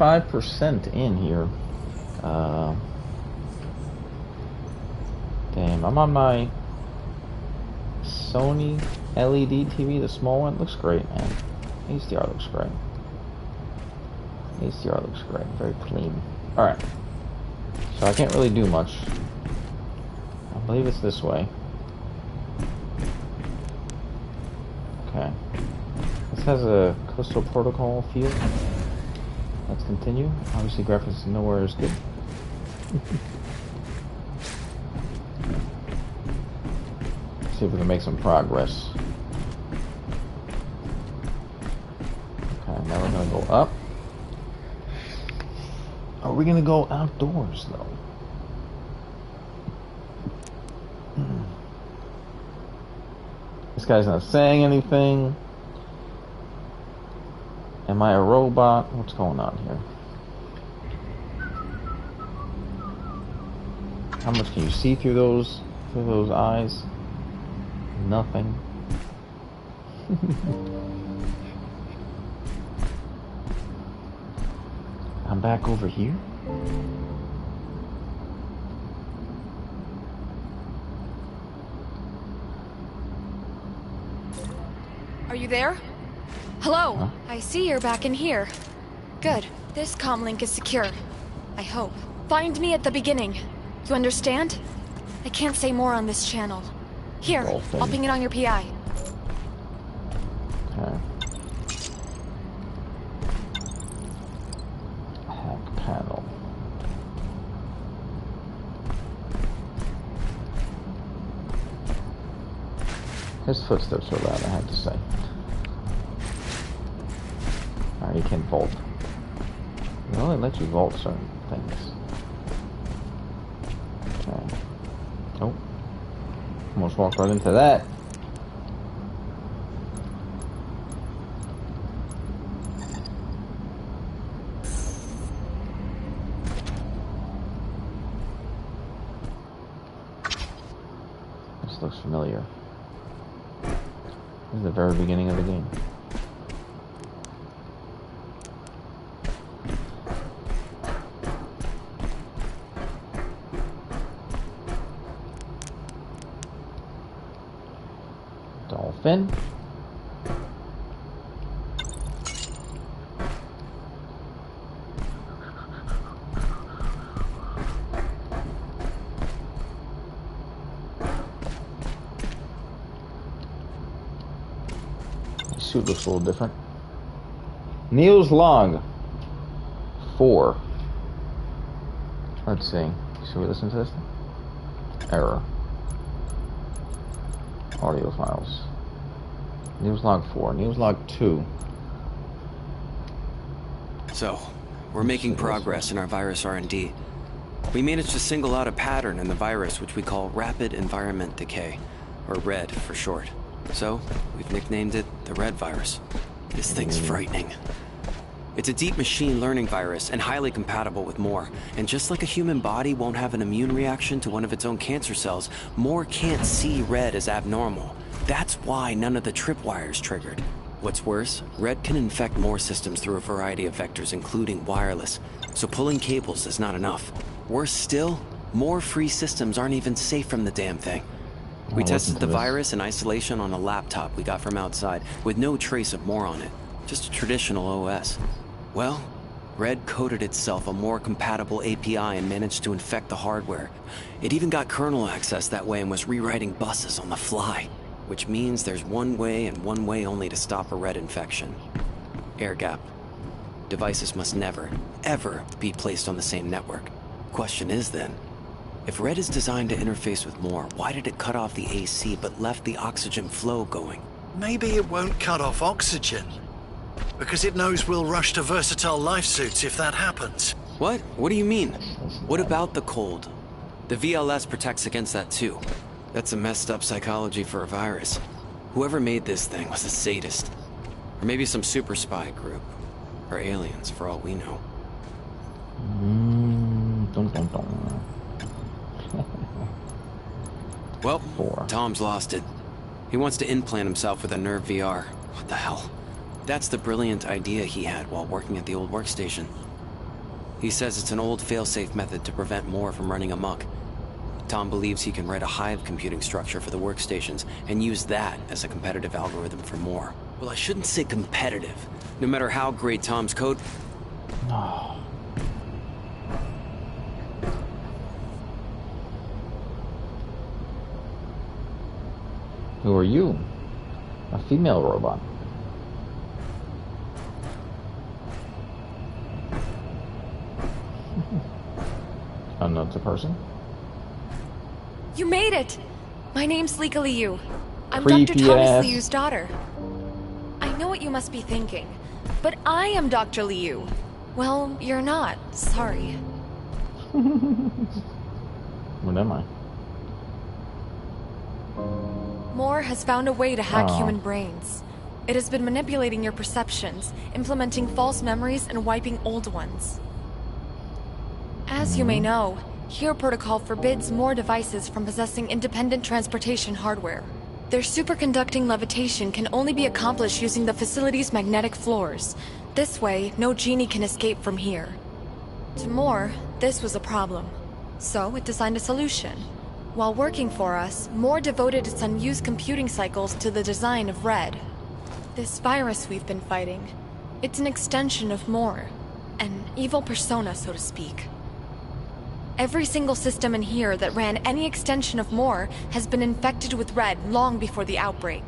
25% in here. Damn, I'm on my Sony LED TV, the small one. Looks great, man. HDR looks great. HDR looks great. Very clean. Alright. So I can't really do much. I believe it's this way. Okay. This has a Callisto Protocol feel. Let's continue. Obviously graphics nowhere is good. See if we can make some progress. Okay, now we're gonna go up. Are we gonna go outdoors though? This guy's not saying anything. Am I a robot? What's going on here? How much can you see through those eyes? Nothing. I'm back over here. Are you there? Hello. Huh? I see you're back in here. Good. This comlink is secure. I hope. Find me at the beginning. You understand? I can't say more on this channel. Here, I'll ping it on your PI. Okay. Hack panel. His footsteps are loud, I have to say. Alright, you can't vault. It only lets you vault certain things. Okay. Oh. Almost walked right into that. This looks familiar. This is the very beginning of the game. Dolphin. His suit looks a little different. Neil's log 4. Let's see. Should we listen to this? Error. Audio files. News log 4. News log 2. So, we're making progress in our virus R&D. We managed to single out a pattern in the virus which we call rapid environment decay, or RED for short. So, we've nicknamed it the Red virus. This thing's frightening. It's a deep machine learning virus and highly compatible with More. And just like a human body won't have an immune reaction to one of its own cancer cells, More can't see Red as abnormal. That's why none of the tripwires triggered. What's worse, Red can infect More systems through a variety of vectors, including wireless. So pulling cables is not enough. Worse still, More free systems aren't even safe from the damn thing. We tested the virus in isolation on a laptop we got from outside, with no trace of More on it. Just a traditional OS. Well, Red coded itself a more compatible API and managed to infect the hardware. It even got kernel access that way and was rewriting buses on the fly. Which means there's one way and one way only to stop a Red infection. Air gap. Devices must never, ever be placed on the same network. Question is then, if Red is designed to interface with More, why did it cut off the AC but left the oxygen flow going? Maybe it won't cut off oxygen. Because it knows we'll rush to versatile life suits if that happens. What? What do you mean? What about the cold? The VLS protects against that too. That's a messed up psychology for a virus. Whoever made this thing was a sadist. Or maybe some super spy group. Or aliens, for all we know. Well, Tom's lost it. He wants to implant himself with a Nerve VR. What the hell? That's the brilliant idea he had while working at the old workstation. He says it's an old failsafe method to prevent more from running amok. Tom believes he can write a hive computing structure for the workstations and use that as a competitive algorithm for more. Well, I shouldn't say competitive. No matter how great Tom's code... No. Who are you? A female robot. Oh no, it's a person? You made it! My name's Lika Liu. I'm Creepy Dr. Thomas ass. Liu's daughter. I know what you must be thinking, but I am Dr. Liu. Well, you're not. Sorry. What am I? Moore has found a way to hack Aw. human brains. It has been manipulating your perceptions, implementing false memories, and wiping old ones. As you may know, HERE protocol forbids more devices from possessing independent transportation hardware. Their superconducting levitation can only be accomplished using the facility's magnetic floors. This way, no genie can escape from here. To Moore, this was a problem. So it designed a solution. While working for us, Moore devoted its unused computing cycles to the design of Red. This virus we've been fighting, it's an extension of Moore. An evil persona, so to speak. Every single system in here that ran any extension of Moore has been infected with Red long before the outbreak.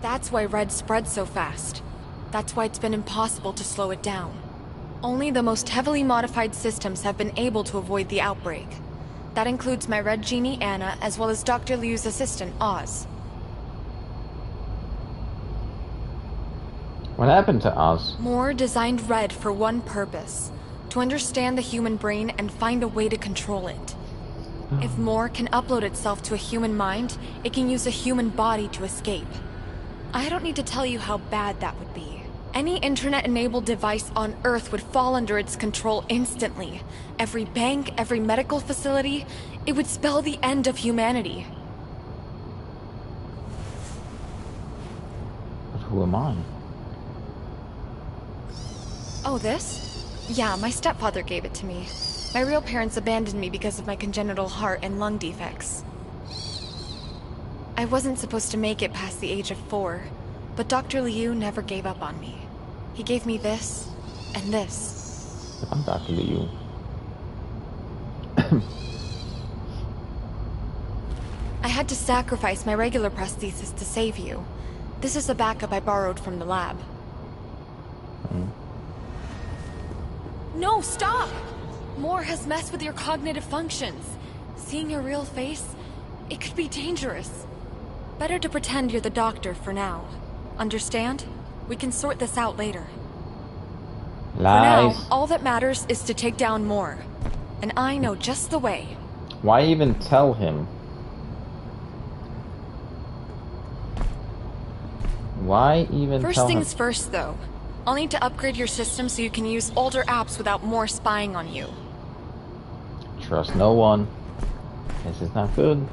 That's why Red spread so fast. That's why it's been impossible to slow it down. Only the most heavily modified systems have been able to avoid the outbreak. That includes my Red Genie, Anna, as well as Dr. Liu's assistant, Oz. What happened to Oz? Moore designed Red for one purpose: to understand the human brain and find a way to control it. If Moore can upload itself to a human mind, it can use a human body to escape. I don't need to tell you how bad that would be. Any internet-enabled device on Earth would fall under its control instantly. Every bank, every medical facility, it would spell the end of humanity. But who am I? Oh, this? Yeah, my stepfather gave it to me. My real parents abandoned me because of my congenital heart and lung defects. I wasn't supposed to make it past the age of 4, but Dr. Liu never gave up on me. He gave me this, and this. I'm Dr. Liu. I had to sacrifice my regular prosthesis to save you. This is a backup I borrowed from the lab. No, stop! Moore has messed with your cognitive functions. Seeing your real face, it could be dangerous. Better to pretend you're the doctor for now. Understand? We can sort this out later. Lies. For now, all that matters is to take down Moore. And I know just the way. Why even tell him? Why even First tell things him? first, though. I'll need to upgrade your system so you can use older apps without Moore spying on you. Trust no one. This is not good.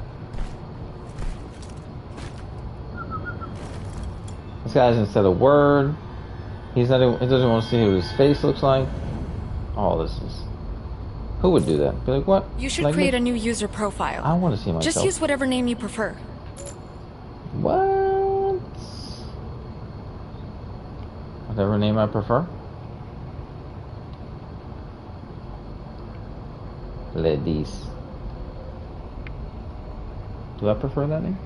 This guy hasn't said a word. He doesn't want to see what his face looks like. Oh, this is... Who would do that? Be like, what? You should Like create me? a new user profile. I want to see myself. Just use whatever name you prefer. What? Whatever name I prefer. Ladies. Do I prefer that name?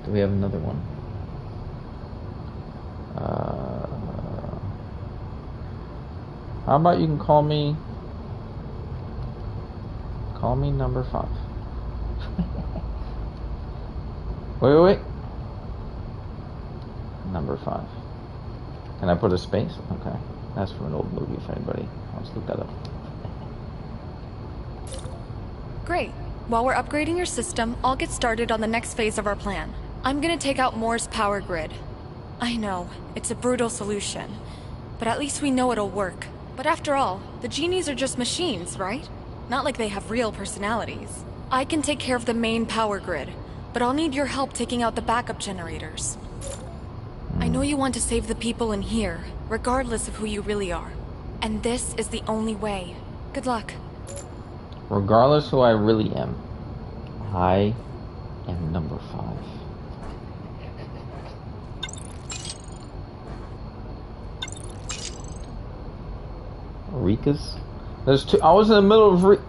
Do we have another one? How about you can call me number 5. wait. Number 5. Can I put a space? Okay. That's from an old movie if anybody wants to look that up. Great. While we're upgrading your system, I'll get started on the next phase of our plan. I'm gonna take out Moore's power grid. I know, it's a brutal solution, but at least we know it'll work. But after all, the genies are just machines, right? Not like they have real personalities. I can take care of the main power grid, but I'll need your help taking out the backup generators. I know you want to save the people in here, regardless of who you really are. And this is the only way. Good luck. Regardless who I really am, I am number 5. Rika's? There's 2. I was in the middle of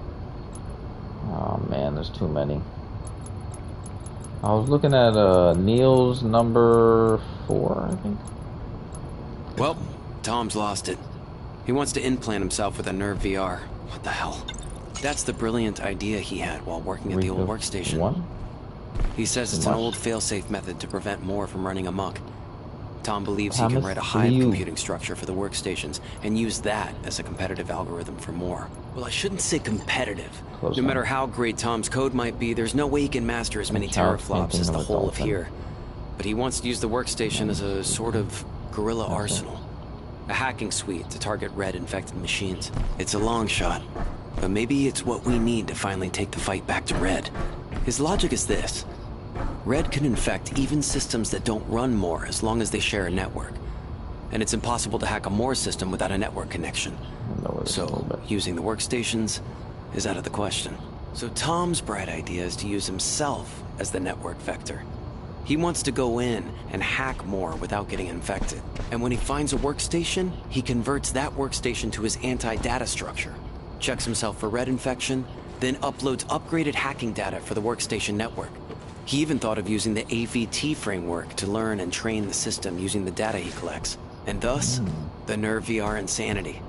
Oh man, there's too many. I was looking at Neil's number 4, I think. Well, Tom's lost it. He wants to implant himself with a nerve VR. What the hell? That's the brilliant idea he had while working at the old workstation. What? He says it's an old failsafe method to prevent more from running amok. Tom believes he can write a hive computing structure for the workstations and use that as a competitive algorithm for more. Well, I shouldn't say competitive. No matter how great Tom's code might be, there's no way he can master as many teraflops as the whole of here. But he wants to use the workstation as a sort of guerrilla arsenal. A hacking suite to target Red infected machines. It's a long shot, but maybe it's what we need to finally take the fight back to Red. His logic is this. Red can infect even systems that don't run more as long as they share a network. And it's impossible to hack a Moore system without a network connection. So, using the workstations is out of the question. So Tom's bright idea is to use himself as the network vector. He wants to go in and hack Moore without getting infected. And when he finds a workstation, he converts that workstation to his anti-data structure, checks himself for Red infection, then uploads upgraded hacking data for the workstation network. He even thought of using the AVT framework to learn and train the system using the data he collects. And thus, the Nerve VR insanity.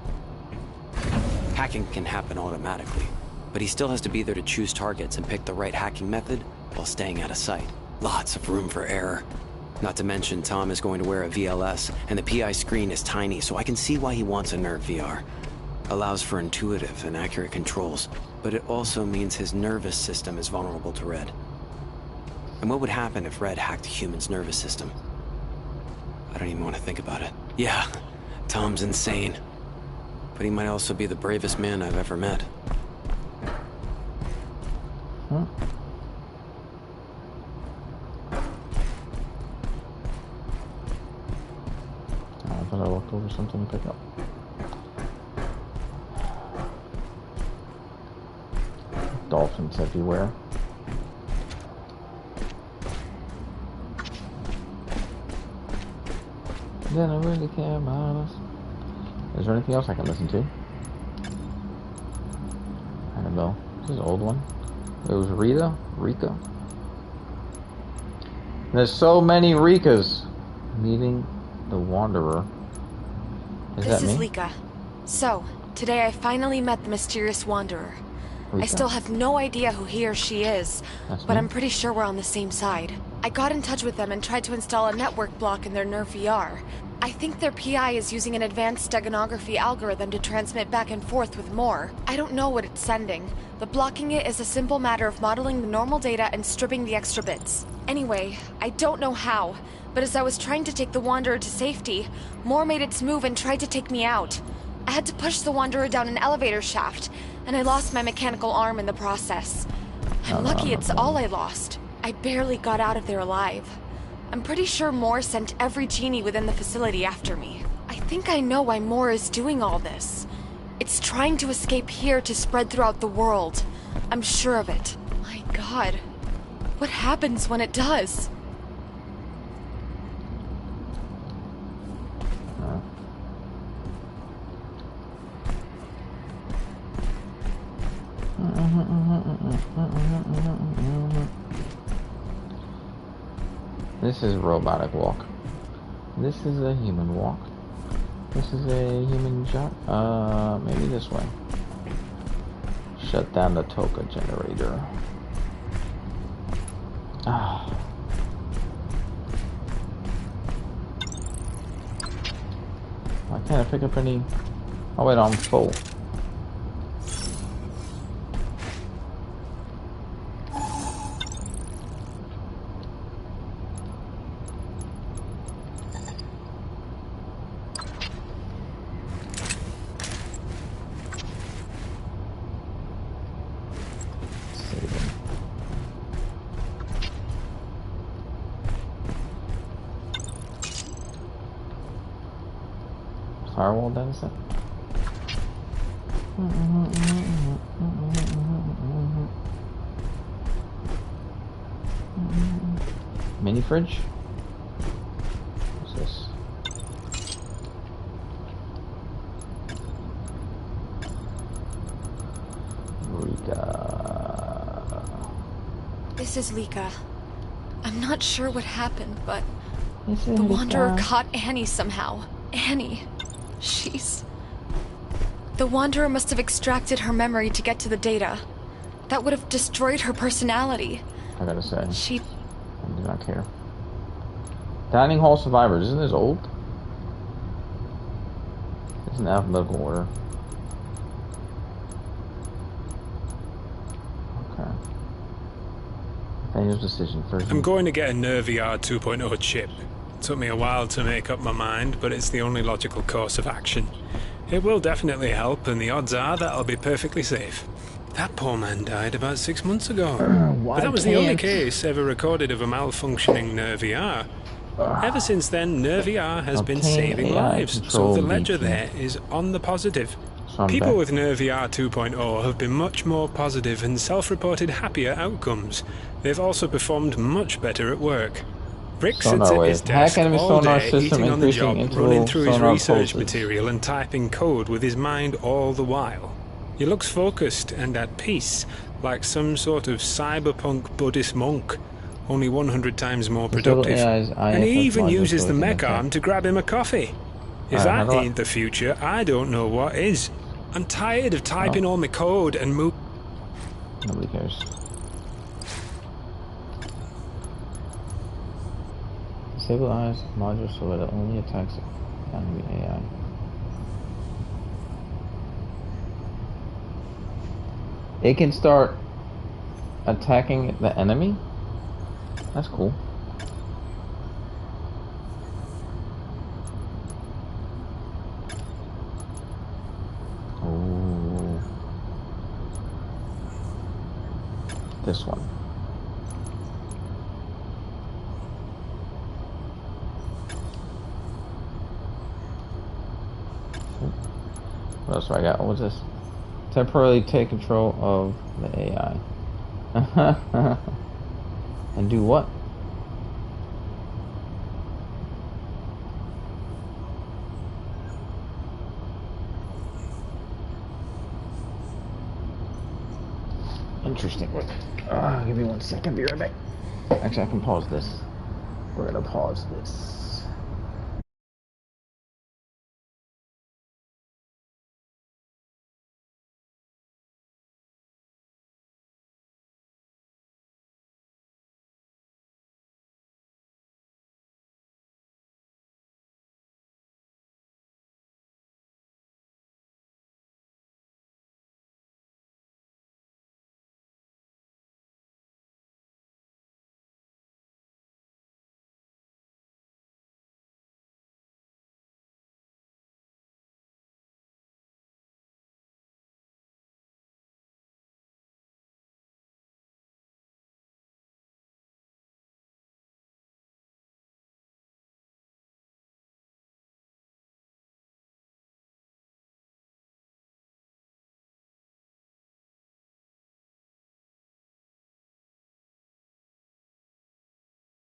Hacking can happen automatically, but he still has to be there to choose targets and pick the right hacking method while staying out of sight. Lots of room for error. Not to mention, Tom is going to wear a VLS, and the PI screen is tiny, so I can see why he wants a Nerve VR. Allows for intuitive and accurate controls, but it also means his nervous system is vulnerable to Red. And what would happen if Red hacked a human's nervous system? I don't even want to think about it. Yeah, Tom's insane. But he might also be the bravest man I've ever met. Huh? I thought I walked over something to pick up. Dolphins everywhere. They don't really care about us. Is there anything else I can listen to? I don't know. This is an old one. It was Rika. There's so many Rikas. Meeting the Wanderer. This is Lika. So, today I finally met the mysterious Wanderer. Rika. I still have no idea who he or she is, but I'm pretty sure we're on the same side. I got in touch with them and tried to install a network block in their Nerve VR. I think their PI is using an advanced steganography algorithm to transmit back and forth with Moore. I don't know what it's sending, but blocking it is a simple matter of modeling the normal data and stripping the extra bits. Anyway, I don't know how, but as I was trying to take the Wanderer to safety, Moore made its move and tried to take me out. I had to push the Wanderer down an elevator shaft, and I lost my mechanical arm in the process. I'm lucky it's all I lost. I barely got out of there alive. I'm pretty sure Moore sent every genie within the facility after me. I think I know why Moore is doing all this. It's trying to escape here to spread throughout the world. I'm sure of it. My God. What happens when it does? This is a robotic walk. This is a human walk. This is a human jump. Maybe this way. Shut down the Toka generator. Ah. Why can't I pick up any? Oh wait, I'm full. firewall data set? Mini fridge? What's this? Rika. This is Lika. I'm not sure what happened, but This is the Wanderer Rika. caught Annie somehow. Annie. She's... The Wanderer must have extracted her memory to get to the data. That would have destroyed her personality. I gotta say, She... I do not care. Dining hall survivors. Isn't this old? It's in alphabetical order. Okay. Daniel's decision first. I'm going to get a NerVR 2.0 chip. It took me a while to make up my mind, but it's the only logical course of action. It will definitely help, and the odds are that I'll be perfectly safe. That poor man died about 6 months ago. But that was the only case ever recorded of a malfunctioning NerVR. Ever since then, NerVR has been saving lives, so the ledger there is on the positive. People with NerVR 2.0 have been much more positive and self-reported happier outcomes. They've also performed much better at work. Rick sits at his desk all day, eating on the job, running through his research material and typing code with his mind all the while. He looks focused and at peace, like some sort of cyberpunk Buddhist monk, only 100 times more productive. And he even uses the mech arm to grab him a coffee. If that ain't the future, I don't know what is. I'm tired of typing all my code and move... Nobody cares. Disable eyes module so that it only attacks enemy AI. It can start attacking the enemy? That's cool. Ooh. This one. What else do I got? What's this? Temporarily take control of the AI. And do what? Interesting. Give me 1 second. Be right back. Actually, I can pause this. We're gonna pause this.